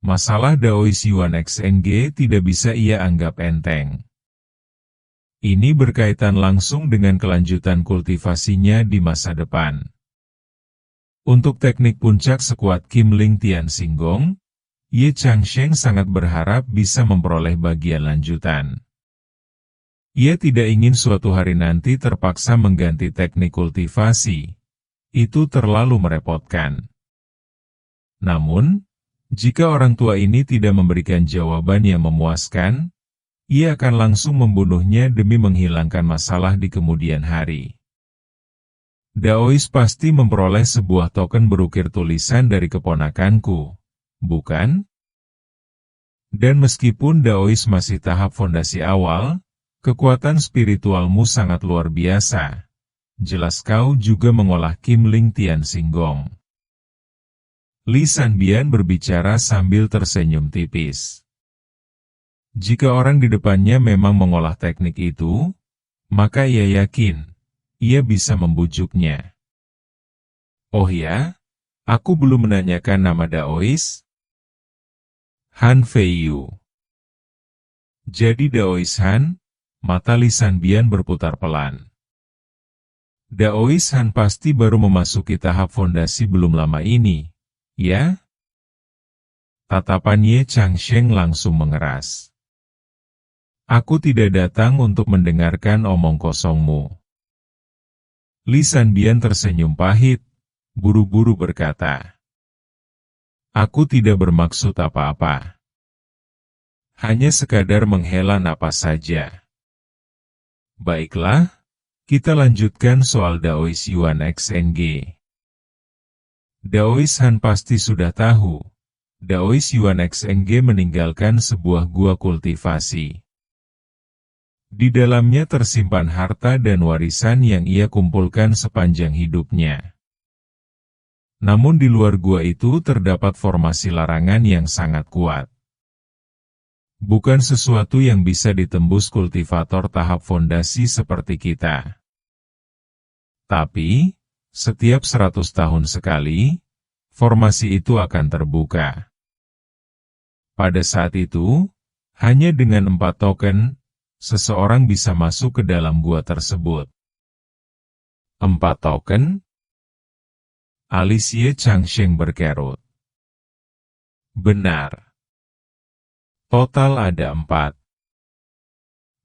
Masalah Daois Yuan XNG tidak bisa ia anggap enteng. Ini berkaitan langsung dengan kelanjutan kultivasinya di masa depan. Untuk teknik puncak sekuat Kim Ling Tian Singgong, Ye Changsheng sangat berharap bisa memperoleh bagian lanjutan. Ia tidak ingin suatu hari nanti terpaksa mengganti teknik kultivasi. Itu terlalu merepotkan. Namun, jika orang tua ini tidak memberikan jawaban yang memuaskan, ia akan langsung membunuhnya demi menghilangkan masalah di kemudian hari. Daois pasti memperoleh sebuah token berukir tulisan dari keponakanku, bukan? Dan meskipun Daois masih tahap fondasi awal, kekuatan spiritualmu sangat luar biasa. Jelas kau juga mengolah Kim Ling Tian Singgong. Li Sanbian berbicara sambil tersenyum tipis. Jika orang di depannya memang mengolah teknik itu, maka ia yakin, ia bisa membujuknya. Oh ya, aku belum menanyakan nama Daois. Han Feiyu. Jadi Daois Han? Mata Li Sanbian berputar pelan. Daois Han pasti baru memasuki tahap fondasi belum lama ini, ya? Tatapan Ye Changsheng langsung mengeras. Aku tidak datang untuk mendengarkan omong kosongmu. Li Sanbian tersenyum pahit, buru-buru berkata. Aku tidak bermaksud apa-apa. Hanya sekadar menghela napas saja. Baiklah, kita lanjutkan soal Daois Yuan XNG. Daois Han pasti sudah tahu. Daois Yuan XNG meninggalkan sebuah gua kultivasi. Di dalamnya tersimpan harta dan warisan yang ia kumpulkan sepanjang hidupnya. Namun di luar gua itu terdapat formasi larangan yang sangat kuat. Bukan sesuatu yang bisa ditembus kultivator tahap fondasi seperti kita. Tapi, setiap 100 tahun sekali, formasi itu akan terbuka. Pada saat itu, hanya dengan 4 token, seseorang bisa masuk ke dalam gua tersebut. 4 token? Alis Ye Changsheng berkerut. Benar. Total ada 4.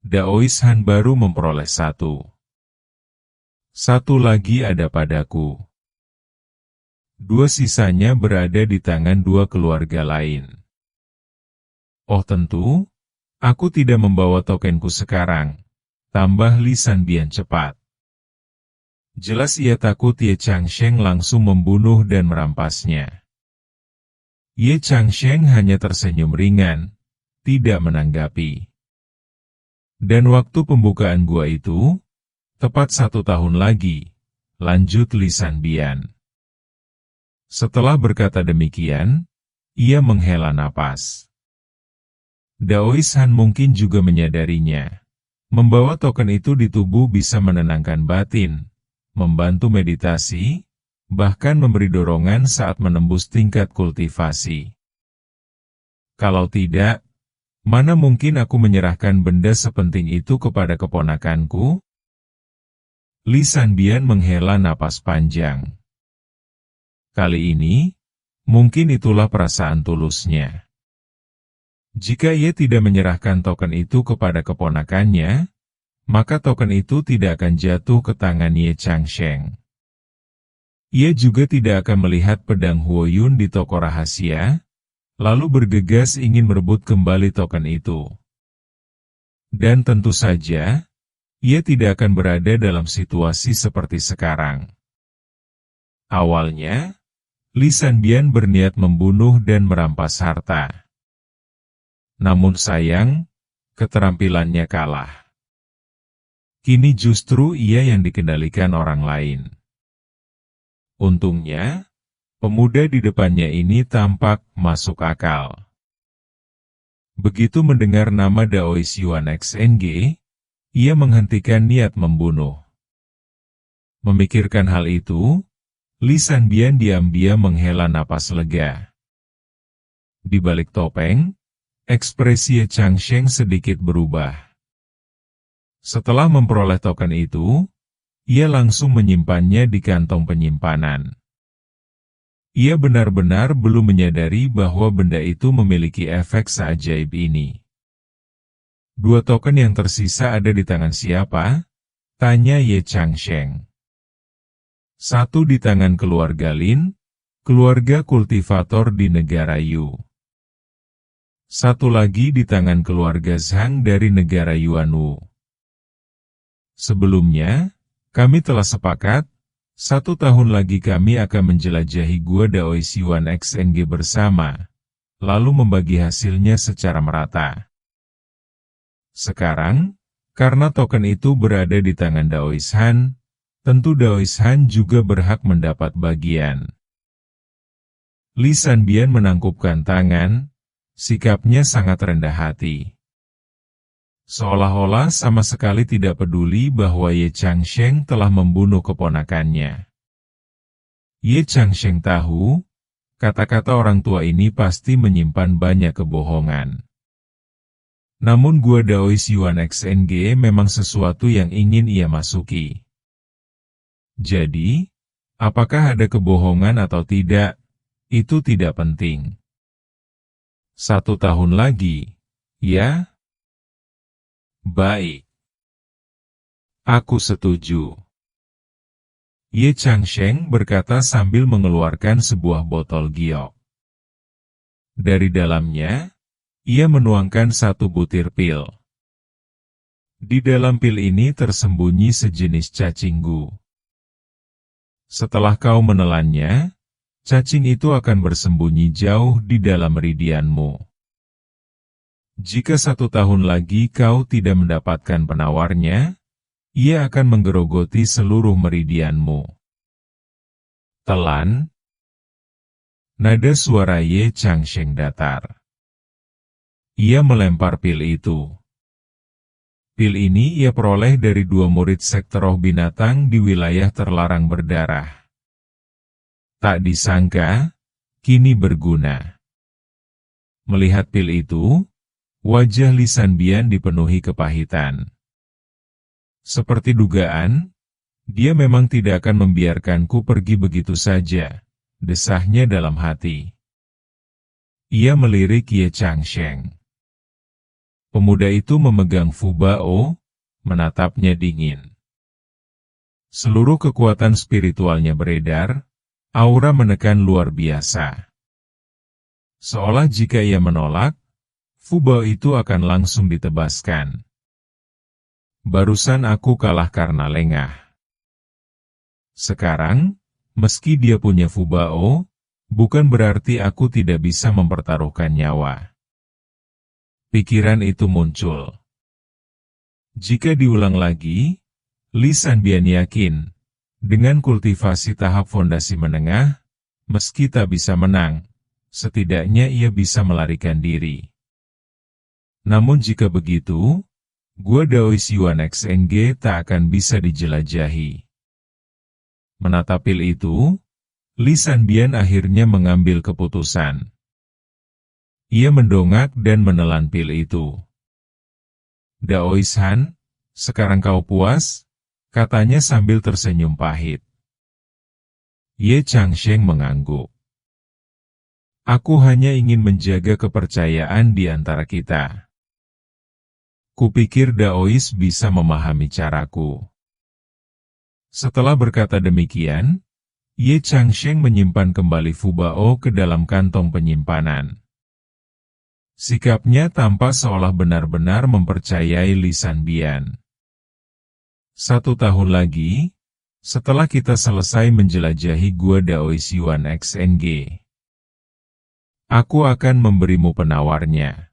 Daois Han baru memperoleh 1. 1 lagi ada padaku. 2 sisanya berada di tangan 2 keluarga lain. Oh tentu, aku tidak membawa tokenku sekarang, tambah Li Sanbian cepat. Jelas ia takut Ye Changsheng langsung membunuh dan merampasnya. Ye Changsheng hanya tersenyum ringan, tidak menanggapi. Dan waktu pembukaan gua itu, tepat 1 tahun lagi, lanjut Li Sanbian. Setelah berkata demikian, ia menghela napas. Daois Han mungkin juga menyadarinya. Membawa token itu di tubuh bisa menenangkan batin, membantu meditasi, bahkan memberi dorongan saat menembus tingkat kultivasi. Kalau tidak, mana mungkin aku menyerahkan benda sepenting itu kepada keponakanku? Li Sanbian menghela napas panjang. Kali ini, mungkin itulah perasaan tulusnya. Jika ia tidak menyerahkan token itu kepada keponakannya, maka token itu tidak akan jatuh ke tangan Ye Changsheng. Ia juga tidak akan melihat pedang Huoyun di toko rahasia, lalu bergegas ingin merebut kembali token itu. Dan tentu saja, ia tidak akan berada dalam situasi seperti sekarang. Awalnya, Li Sanbian berniat membunuh dan merampas harta. Namun sayang, keterampilannya kalah. Kini justru ia yang dikendalikan orang lain. Untungnya, pemuda di depannya ini tampak masuk akal. Begitu mendengar nama Daois Yuan XNG, ia menghentikan niat membunuh. Memikirkan hal itu, Li Sanbian diam-diam menghela napas lega. Di balik topeng, ekspresi Ye Changsheng sedikit berubah. Setelah memperoleh token itu, ia langsung menyimpannya di kantong penyimpanan. Ia benar-benar belum menyadari bahwa benda itu memiliki efek seajaib ini. 2 token yang tersisa ada di tangan siapa? Tanya Ye Changsheng. 1 di tangan keluarga Lin, keluarga kultivator di negara Yu. 1 lagi di tangan keluarga Zhang dari negara Yuanwu. Sebelumnya, kami telah sepakat, 1 tahun lagi kami akan menjelajahi gua Daois Yuan XNG bersama, lalu membagi hasilnya secara merata. Sekarang, karena token itu berada di tangan Daois Han, tentu Daois Han juga berhak mendapat bagian. Li Sanbian menangkupkan tangan, sikapnya sangat rendah hati. Seolah-olah sama sekali tidak peduli bahwa Ye Changsheng telah membunuh keponakannya. Ye Changsheng tahu, kata-kata orang tua ini pasti menyimpan banyak kebohongan. Namun gua Daois Yuan XNG memang sesuatu yang ingin ia masuki. Jadi, apakah ada kebohongan atau tidak, itu tidak penting. 1 tahun lagi, ya? Baik. Aku setuju. Ye Changsheng berkata sambil mengeluarkan sebuah botol giok. Dari dalamnya, ia menuangkan 1 butir pil. Di dalam pil ini tersembunyi sejenis cacing gu. Setelah kau menelannya, cacing itu akan bersembunyi jauh di dalam meridianmu. Jika 1 tahun lagi kau tidak mendapatkan penawarnya, ia akan menggerogoti seluruh meridianmu. Telan. Nada suara Ye Changsheng datar. Ia melempar pil itu. Pil ini ia peroleh dari 2 murid sekte roh binatang di wilayah terlarang berdarah. Tak disangka, kini berguna. Melihat pil itu, wajah Li Sanbian dipenuhi kepahitan. Seperti dugaan, dia memang tidak akan membiarkanku pergi begitu saja, desahnya dalam hati. Ia melirik Ye Changsheng. Pemuda itu memegang Fu Bao, menatapnya dingin. Seluruh kekuatan spiritualnya beredar, aura menekan luar biasa. Seolah jika ia menolak, Fu Bao itu akan langsung ditebaskan. Barusan aku kalah karena lengah. Sekarang, meski dia punya Fu Bao, bukan berarti aku tidak bisa mempertaruhkan nyawa. Pikiran itu muncul. Jika diulang lagi, Li Sanbian yakin, dengan kultivasi tahap fondasi menengah, meski tak bisa menang, setidaknya ia bisa melarikan diri. Namun jika begitu, Gua Daois Yuan XNG tak akan bisa dijelajahi. Menatap pil itu, Li Sanbian akhirnya mengambil keputusan. Ia mendongak dan menelan pil itu. Daois Han, sekarang kau puas? Katanya sambil tersenyum pahit. Ye Changsheng mengangguk. Aku hanya ingin menjaga kepercayaan di antara kita. Kupikir Daois bisa memahami caraku. Setelah berkata demikian, Ye Changsheng menyimpan kembali Fu Bao ke dalam kantong penyimpanan. Sikapnya tampak seolah benar-benar mempercayai Li Sanbian. 1 tahun lagi, setelah kita selesai menjelajahi Gua Daois Yuan XNG, aku akan memberimu penawarnya.